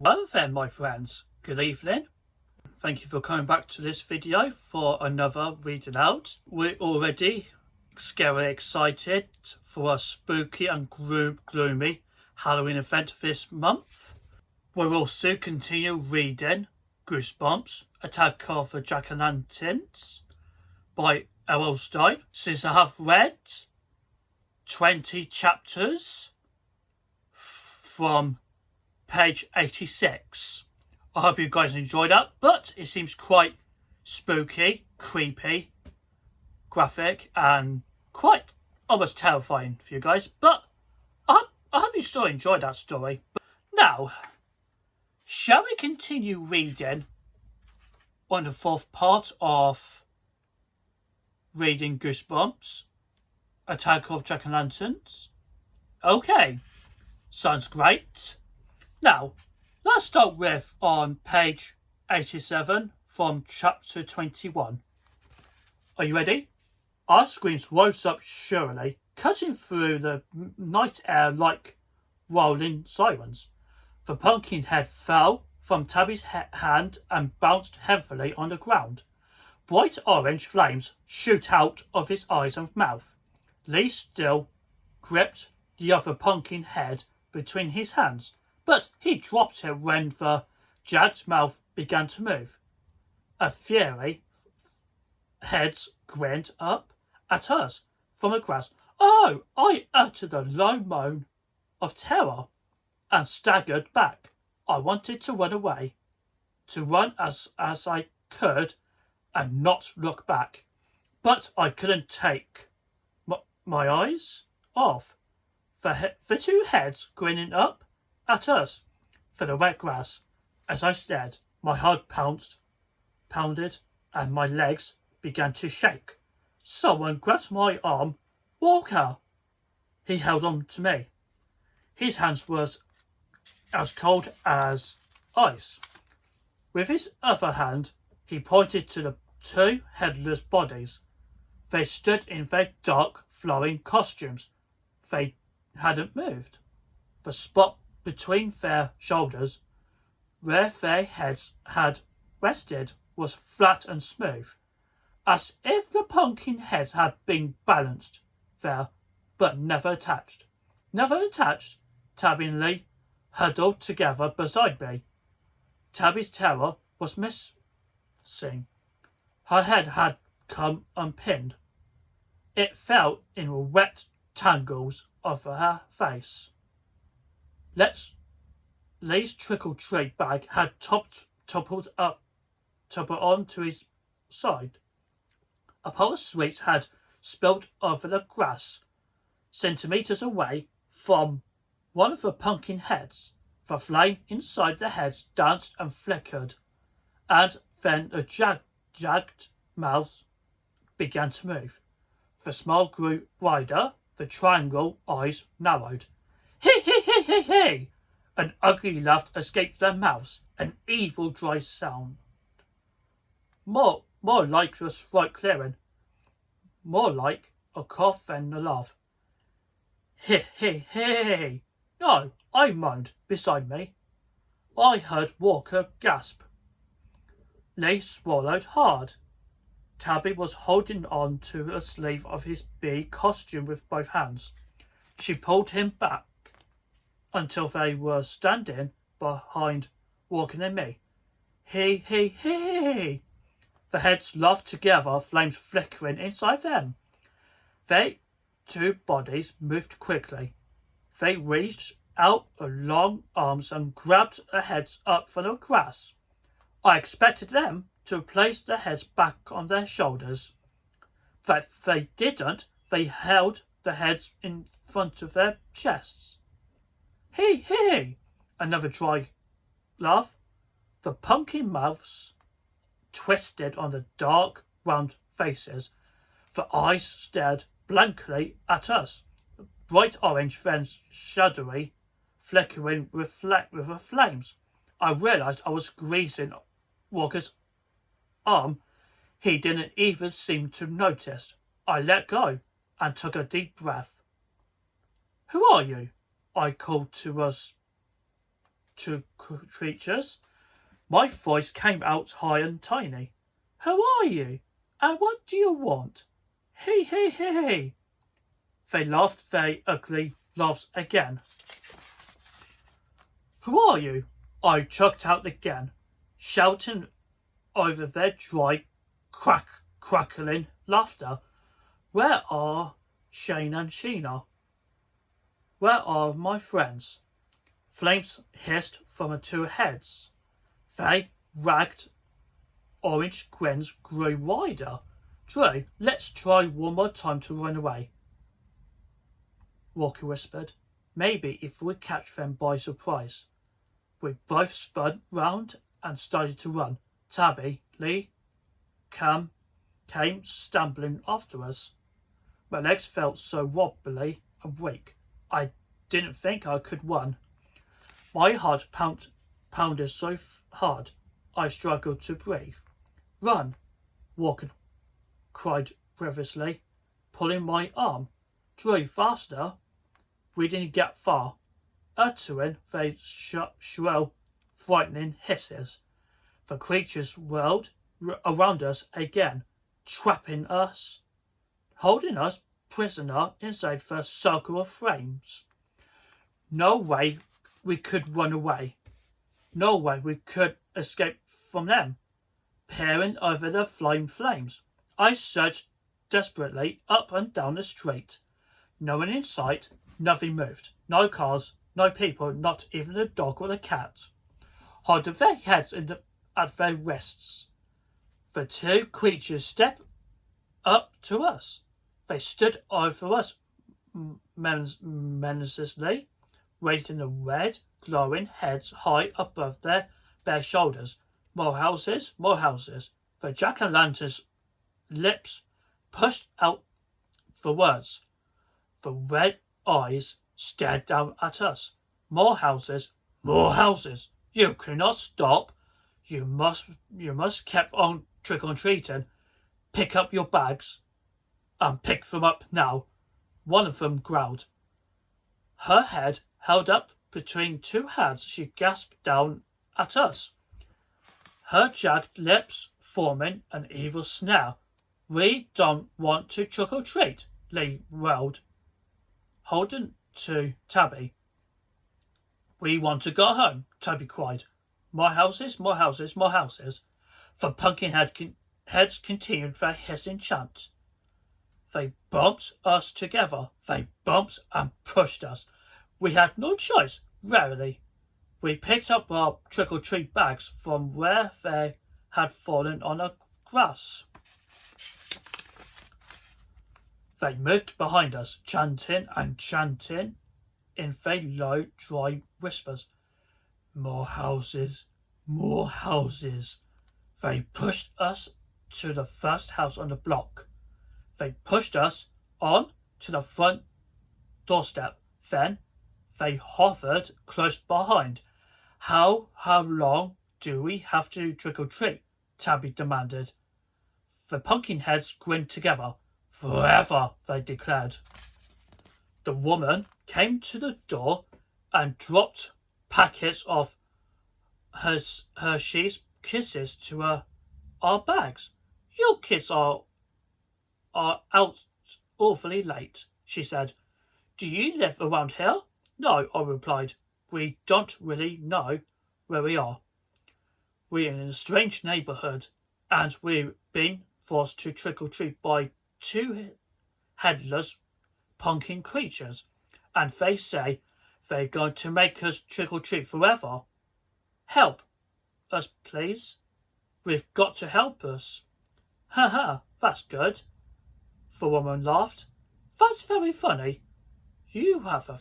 Well then, my friends, good evening. Thank you for coming back to this video for another reading out. We're already scarily excited for a spooky and gloomy Halloween event this month. We will soon continue reading Goosebumps, Attack of the Jack-o'-lanterns by R.L Stine. Since I have read 20 chapters from page 86. I hope you guys enjoyed that, but it seems quite spooky, creepy, graphic, and quite almost terrifying for you guys. But I hope you still enjoyed that story. But now, shall we continue reading on the fourth part of reading Goosebumps, Attack of Jack-o'-lanterns? Okay, sounds great. Now, let's start with on page 87 from chapter 21. Are you ready? Our screams rose up surely, cutting through the night air like rolling sirens. The pumpkin head fell from Tabby's hand and bounced heavily on the ground. Bright orange flames shoot out of his eyes and mouth. Lee still gripped the other pumpkin head between his hands, but he dropped it when the jagged mouth began to move. A fiery head grinned up at us from the grass. Oh! I uttered a low moan of terror and staggered back. I wanted to run away, to run as I could and not look back, but I couldn't take my eyes off the two heads grinning up at us for the wet grass. As I stared, my heart pounded, and my legs began to shake. Someone grabbed my arm. Walker! He held on to me. His hands were as cold as ice. With his other hand, he pointed to the two headless bodies. They stood in their dark, flowing costumes. They hadn't moved. The spot between their shoulders, where their heads had rested, was flat and smooth, as if the pumpkin heads had been balanced there, but never attached. Never attached. Tabby and Lee huddled together beside me. Tabby's terror was missing. Her head had come unpinned. It fell in wet tangles of her face. Lee's trick-or-treat bag had toppled onto his side. A pile of sweets had spilled over the grass. Centimetres away from one of the pumpkin heads, the flame inside the heads danced and flickered, and then the jagged mouth began to move. The smile grew wider, the triangle eyes narrowed. Hee hee hee hee hee! An ugly laugh escaped their mouths, an evil dry sound. More like a throat clearing, more like a cough than a laugh. Hee hee hee! No, I moaned beside me. I heard Walker gasp. Lee swallowed hard. Tabby was holding on to the sleeve of his bee costume with both hands. She pulled him back until they were standing behind Walker and me. Hee hee hee! The heads laughed together, flames flickering inside them. They two bodies moved quickly. They reached out long arms and grabbed the heads up from the grass. I expected them to place their heads back on their shoulders. But they didn't. They held the heads in front of their chests. Hee hee! Another dry laugh. The pumpkin mouths twisted on the dark, round faces. The eyes stared blankly at us. Bright orange, then shuddery, flickering with the flames. I realised I was greasing Walker's arm. He didn't even seem to notice. I let go and took a deep breath. Who are you? I called to us two creatures. My voice came out high and tiny. Who are you? And what do you want? Hey, hey, hey, hey. They laughed very ugly laughs again. Who are you? I chucked out again, shouting over their dry, crackling laughter. Where are Shane and Sheena? Where are my friends? Flames hissed from the two heads. They ragged orange grins grew wider. Drew, let's try one more time to run away, Walker whispered. Maybe if we catch them by surprise. We both spun round and started to run. Tabby, Lee, came stumbling after us. My legs felt so wobbly and weak. I didn't think I could run. My heart pounded so hard I struggled to breathe. Run, Walker cried breathlessly, pulling my arm. Drew, faster. We didn't get far, uttering their shrill, frightening hisses. The creatures whirled around us again, trapping us, holding us prisoner inside the circle of flames. No way we could run away. No way we could escape from them. Peering over the flying flames, I searched desperately up and down the street. No one in sight, nothing moved. No cars, no people, not even the dog or the cat. Holding their heads at their wrists. The two creatures stepped up to us. They stood over us menacingly, raising the red, glowing heads high above their bare shoulders. More houses, more houses. The jack-o'-lantern's lips pushed out the words. The red eyes stared down at us. More houses, more houses. You cannot stop. You must keep on trick-or-treating. Pick up your bags and pick them up now. One of them growled. Her head held up between two hands. She gasped down at us, her jagged lips forming an evil snare. We don't want to trick-or-treat, Lee wailed, holding to Tabby. We want to go home, Tabby cried. More houses, more houses, more houses. The pumpkin heads continued their hissing chant. They bumped us together. They bumped and pushed us. We had no choice, rarely. We picked up our trick-or-treat bags from where they had fallen on the grass. They moved behind us, chanting and chanting in very low, dry whispers. More houses, more houses. They pushed us to the first house on the block. They pushed us on to the front doorstep. Then they hovered close behind. How long do we have to trick-or-treat? Tabby demanded. The pumpkin heads grinned together. Forever, they declared. The woman came to the door and dropped packets of Hershey's Kisses to our bags. Your kids are out awfully late, she said. Do you live around here? No, I replied. We don't really know where we are. We're in a strange neighbourhood, and we've been forced to trick-or-treat by two headless pumpkin creatures, and they say they're going to make us trick-or-treat forever. Help us, please. We've got to help us. Ha ha, that's good. The woman laughed. That's very funny. You have a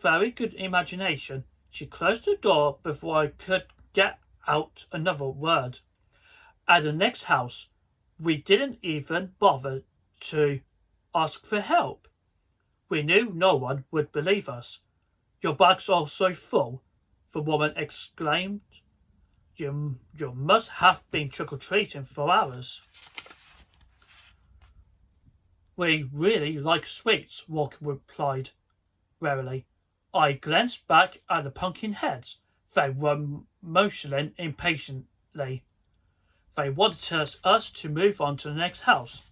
very good imagination. She closed the door before I could get out another word. At the next house, we didn't even bother to ask for help. We knew no one would believe us. Your bags are so full, the woman exclaimed. You must have been trick-or-treating for hours. We really like sweets, Walker replied warily. I glanced back at the pumpkin heads. They were motioning impatiently. They wanted us to move on to the next house.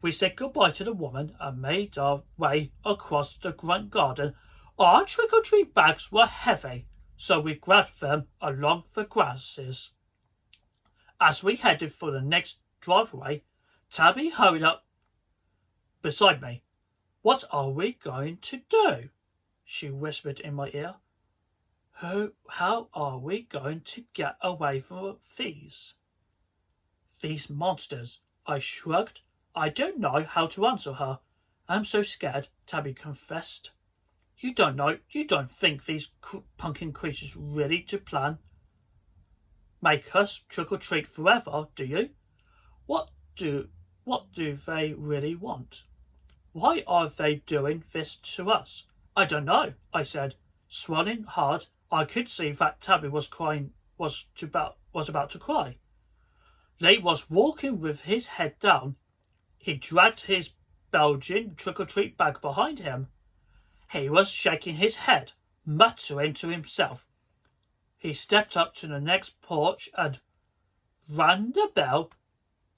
We said goodbye to the woman and made our way across the front garden. Our trick-or-treat bags were heavy, so we grabbed them along the grasses. As we headed for the next driveway, Tabby hurried up beside me. "What are we going to do?" she whispered in my ear. How are we going to get away from these monsters?" I shrugged. "I don't know how to answer her. I'm so scared," Tabby confessed. You don't think these pumpkin creatures really to plan make us trick-or-treat forever, do you? What do they really want? Why are they doing this to us?" "I don't know," I said, swallowing hard. I could see that Tabby was about to cry. Lee was walking with his head down. He dragged his Belgian trick-or-treat bag behind him. He was shaking his head, muttering to himself. He stepped up to the next porch and rang the bell.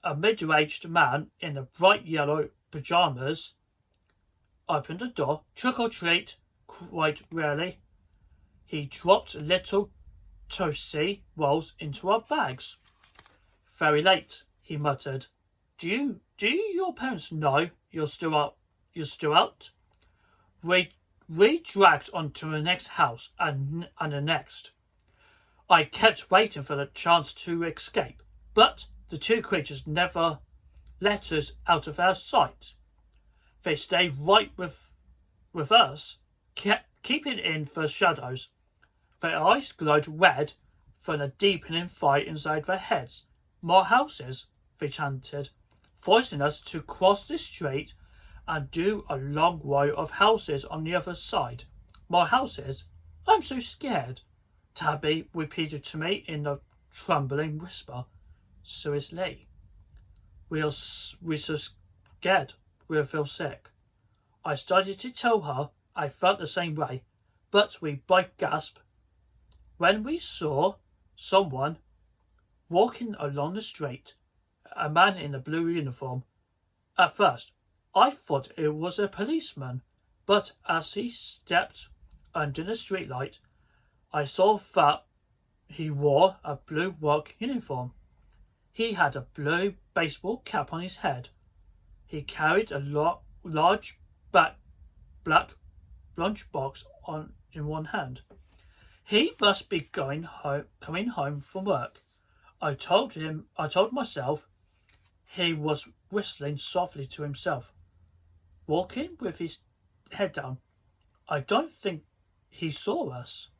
A middle-aged man in the bright yellow pyjamas opened the door. "Trick-or-treat," quite rarely. He dropped little toasty rolls into our bags. "Very late," he muttered. Do your parents know you're still out?" We dragged on to the next house and the next. I kept waiting for the chance to escape, but the two creatures never let us out of our sight. They stayed right with us, keeping in the shadows. Their eyes glowed red from the deepening fire inside their heads. "More houses," they chanted, forcing us to cross the street and do a long row of houses on the other side. "More houses? I'm so scared," Tabby repeated to me in a trembling whisper. "So is Lee. We're so scared we'll feel sick." I started to tell her I felt the same way, but we both gasped when we saw someone walking along the street, a man in a blue uniform. At first, I thought it was a policeman, but as he stepped under the streetlight, I saw that he wore a blue work uniform. He had a blue baseball cap on his head. He carried a large black lunchbox in one hand. He must be coming home from work. I told myself. He was whistling softly to himself, walking with his head down. I don't think he saw us.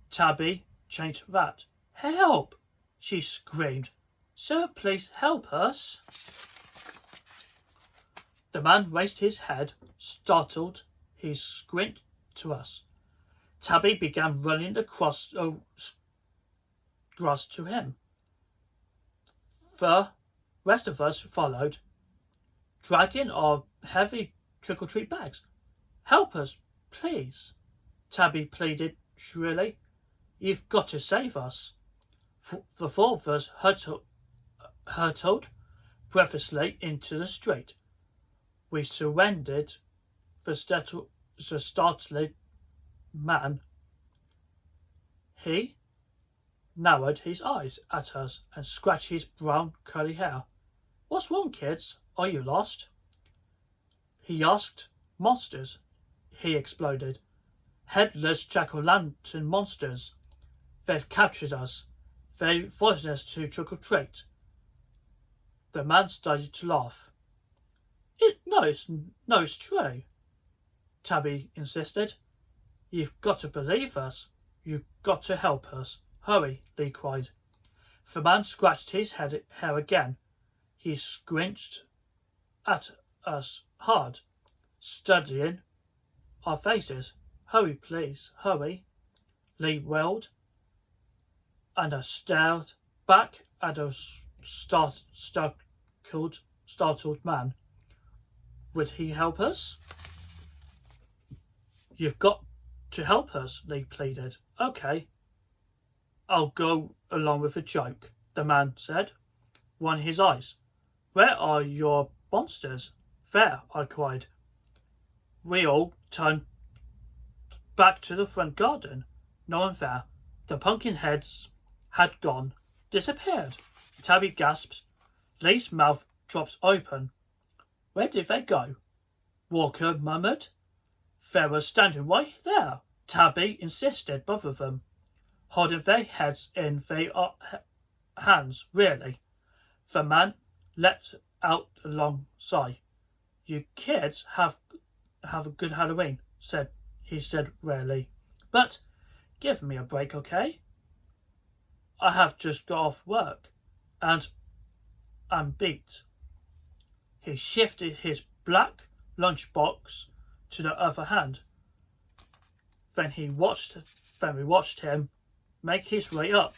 Tabby changed that. "Help!" she screamed. "Sir, please help us." The man raised his head, startled. He squinted to us. Tabby began running across grass to him. The rest of us followed, dragging our heavy trick-or-treat bags. "Help us, please," Tabby pleaded shrilly. "You've got to save us." The four of us hurtled breathlessly into the street. We surrounded the startled man. He narrowed his eyes at us and scratched his brown curly hair. "What's wrong, kids? Are you lost?" he asked. "Monsters," he exploded. "Headless jack-o'-lantern monsters. They've captured us. They forced us to trick-or-treat." The man started to laugh. No, it's true," Tabby insisted. "You've got to believe us. You've got to help us. Hurry," Lee cried. The man scratched his hair again. He squinted at us hard, studying our faces. "Hurry, please, hurry," Lee wailed, and I stared back at a startled man. Would he help us? "You've got to help us, Lee pleaded. Okay, I'll go along with the joke, the man said, wiping his eyes. Where are your monsters? There, I cried. We all turned back to the front garden. No one there. The pumpkin heads had gone, disappeared. Tabby gasped. Lee's mouth drops open. Where did they go? Walker murmured. They were standing right there, Tabby insisted, both of them, holding their heads in their hands. Really? The man let out a long sigh. You kids have a good Halloween, he said rarely. But give me a break, okay? I have just got off work, and I'm beat. He shifted his black lunchbox to the other hand. Then we watched him make his way up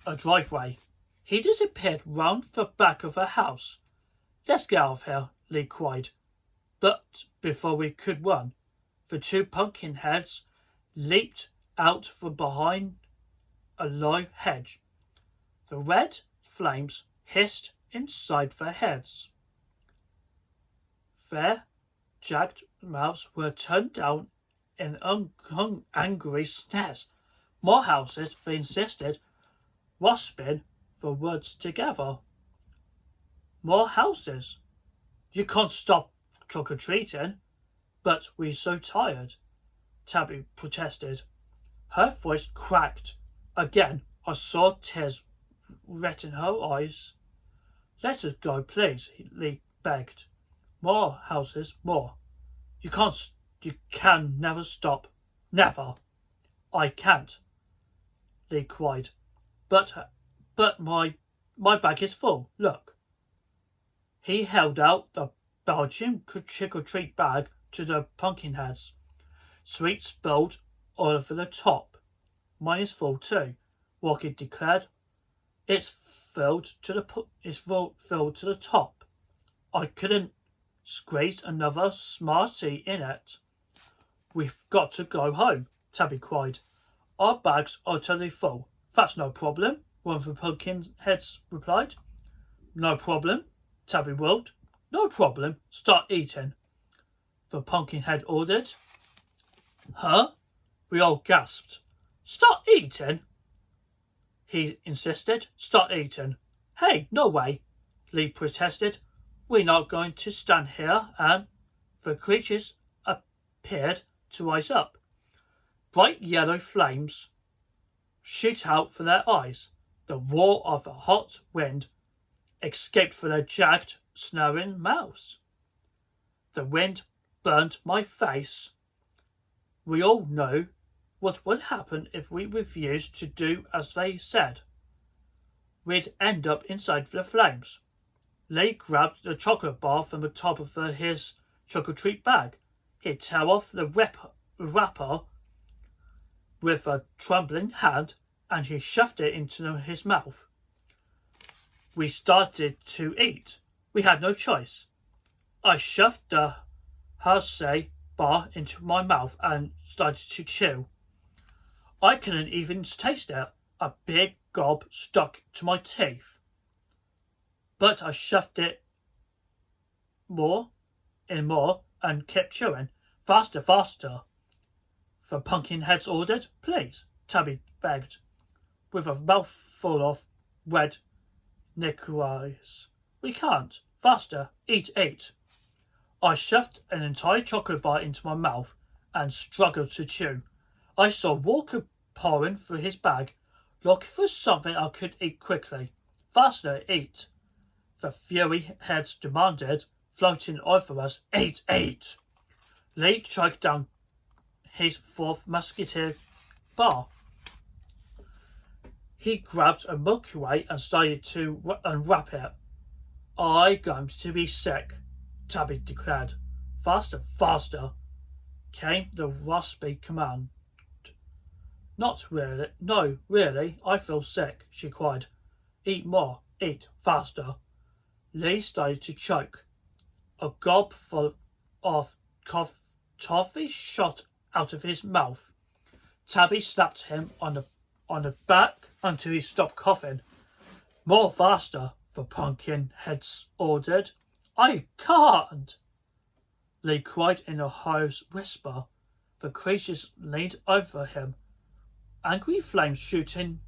a driveway. He disappeared round the back of the house. Let's get out of here, Lee cried. But before we could run, the two pumpkin heads leaped out from behind a low hedge. The red flames hissed inside their heads. Their jagged mouths were turned down in angry snares. More houses, they insisted, wasping the words together. More houses. You can't stop trick-or-treating. But we're so tired, Tabby protested. Her voice cracked. Again, I saw tears wet in her eyes. Let us go, please, Lee begged. More houses, more. You can never stop. Never. I can't, Lee cried. But my bag is full. Look. He held out the Belgian trick-or-treat bag to the pumpkin heads. Sweets spilled all over the top. Mine is full too, Walker declared. It's filled to the top. I couldn't squeeze another Smartie in it. We've got to go home, Tabby cried. Our bags are totally full. That's no problem, one of the pumpkin heads replied. No problem, Tabby wailed. No problem, start eating, the pumpkin head ordered. Huh? We all gasped. Start eating? He insisted. Start eating. Hey, no way, Lee protested. We're not going to stand here. And the creatures appeared to rise up. Bright yellow flames shoot out from their eyes. The roar of the hot wind escaped from their jagged, snarling mouths. The wind burnt my face. We all know what would happen if we refused to do as they said. We'd end up inside the flames. Lee grabbed the chocolate bar from the top of his trick-or-treat bag. He'd tear off the wrapper with a trembling hand, and he shoved it into his mouth. We started to eat. We had no choice. I shoved the Hershey bar into my mouth and started to chew. I couldn't even taste it. A big gob stuck to my teeth. But I shoved it more and kept chewing. Faster, faster, the pumpkin heads ordered. Please, Tabby begged, with a mouthful of red nickel-eyes. We can't. Faster, eat. I shoved an entire chocolate bar into my mouth and struggled to chew. I saw Walker pouring through his bag, looking for something I could eat quickly. Faster, eat, the fury heads demanded, floating over us. Eat. Lee choked down his fourth musketeer bar. He grabbed a Milky Way and started to unwrap it. I'm going to be sick, Tabby declared. Faster, came the raspy command. Not really. No, really, I feel sick, she cried. Eat more. Eat. Faster. Lee started to choke. A gob full of toffee shot out of his mouth. Tabby slapped him on the back until he stopped coughing. More faster, the Pumpkinheads ordered. I can't, Lee cried in a hoarse whisper. The creatures leaned over him, angry flames shooting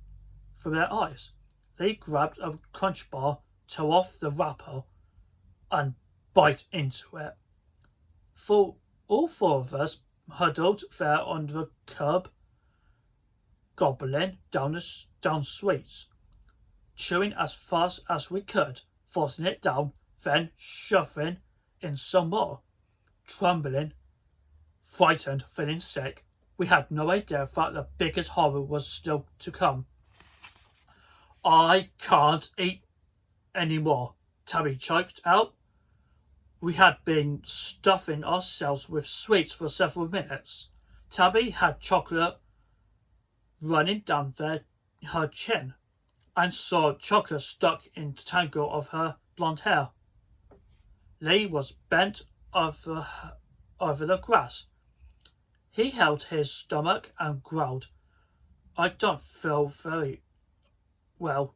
from their eyes. Lee grabbed a crunch bar, tore off the wrapper, and bite into it. All four of us huddled there on the curb, gobbling down sweets, chewing as fast as we could, forcing it down, then shoving in some more. Trembling, frightened, feeling sick, we had no idea that the biggest horror was still to come. I can't eat any more, Tabby choked out. We had been stuffing ourselves with sweets for several minutes. Tabby had chocolate running down her chin, and saw chocolate stuck in the tangle of her blonde hair. Lee was bent over the grass. He held his stomach and growled. I don't feel very well,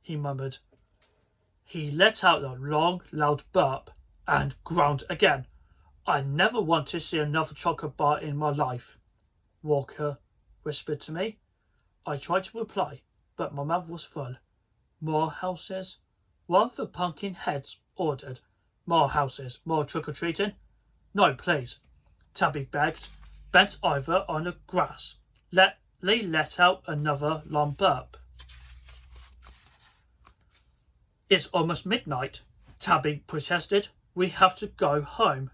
he murmured. He let out a long, loud burp and groaned again. I never want to see another chocolate bar in my life, Walker whispered to me. I tried to reply, but my mouth was full. More houses? One of the Pumpkinheads ordered. More houses, more trick-or-treating? No, please, Tabby begged, bent over on the grass. Lee let out another long burp. It's almost midnight, Tabby protested. We have to go home.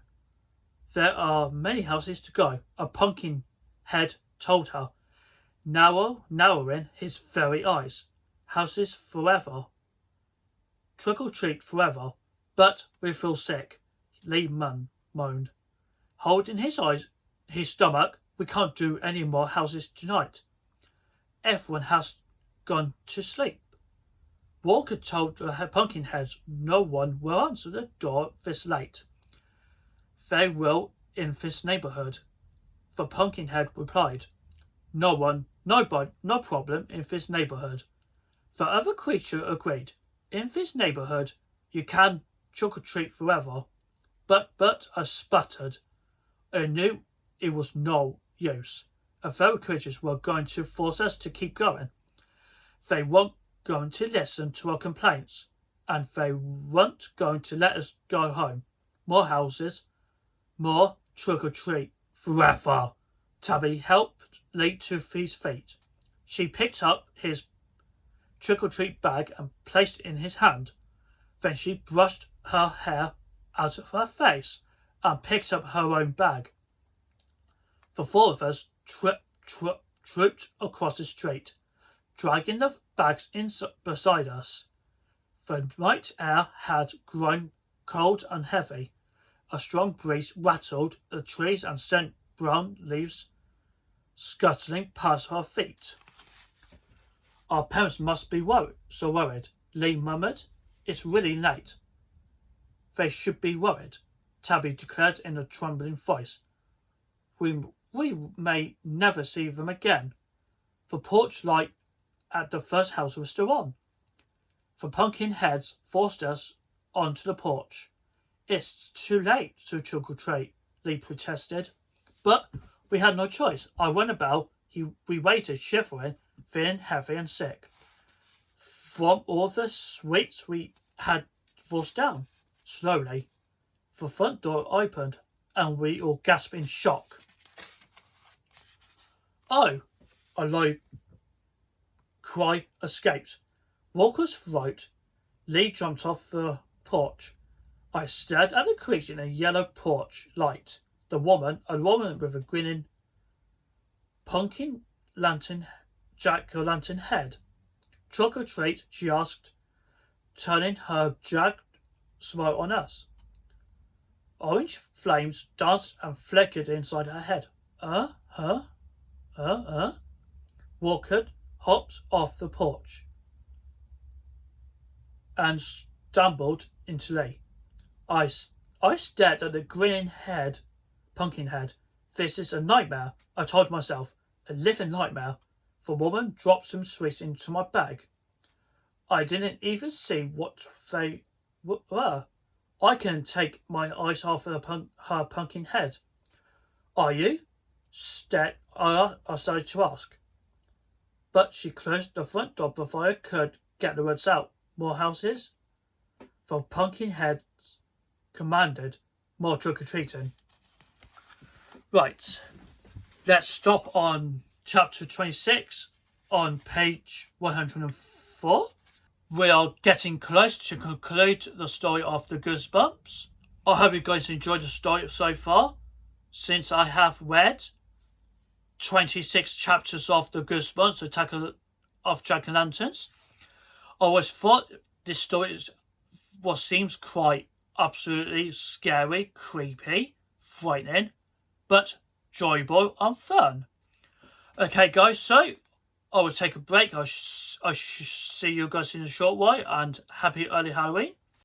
There are many houses to go, a Pumpkinhead told her, narrowing his very eyes. Houses forever. Trick or treat forever. But we feel sick, Lee moaned. Holding his stomach, we can't do any more houses tonight. Everyone has gone to sleep. Walker told the Pumpkinheads no one will answer the door this late. They will in this neighbourhood, the Pumpkinhead replied. No problem in this neighbourhood. The other creature agreed. In this neighbourhood, you can trick-or-treat forever. But I sputtered. I knew it was no use. The very creatures were going to force us to keep going. They weren't going to listen to our complaints, and they weren't going to let us go home. More houses, more trick-or-treat forever. Tabby helped Lee to his feet. She picked up his trick-or-treat bag and placed it in his hand. Then she brushed her hair out of her face and picked up her own bag. The four of us trooped across the street, dragging the bags beside us. The night air had grown cold and heavy. A strong breeze rattled the trees and sent brown leaves scuttling past our feet. Our parents must be worried, Lee murmured. It's really late. They should be worried, Tabby declared in a trembling voice. We may never see them again. The porch light at the first house was still on. The Pumpkinheads forced us onto the porch. It's too late to trick-or-treat, Lee protested. But we had no choice. I rang a bell. We waited, shivering, feeling heavy and sick from all the sweets we had forced down. Slowly, the front door opened, and we all gasped in shock. Oh! A low cry escaped. Walker's throat. Lee jumped off the porch. I stared at the creature in a yellow porch light. A woman with a grinning pumpkin lantern, jack-o'-lantern head. Trick or treat, she asked, turning her jagged smile on us. Orange flames danced and flickered inside her head. Walker hopped off the porch and stumbled into Lee. I stared at the grinning pumpkin head, this is a nightmare, I told myself. A living nightmare. The woman dropped some sweets into my bag. I didn't even see what they were. I couldn't take my eyes off her pumpkin head. Are you? I started to ask. But she closed the front door before I could get the words out. More houses? The pumpkin head commanded. More trick-or-treating. Right. Let's stop on chapter 26 on page 104. We are getting close to conclude the story of the Goosebumps. I hope you guys enjoyed the story so far, since I have read 26 chapters of the Goosebumps, Attack of Jack-o'-lanterns. I always thought this story seems quite absolutely scary, creepy, frightening, but enjoyable and fun. Okay, guys, so I will take a break. I shall see you guys in a short while, and happy early Halloween.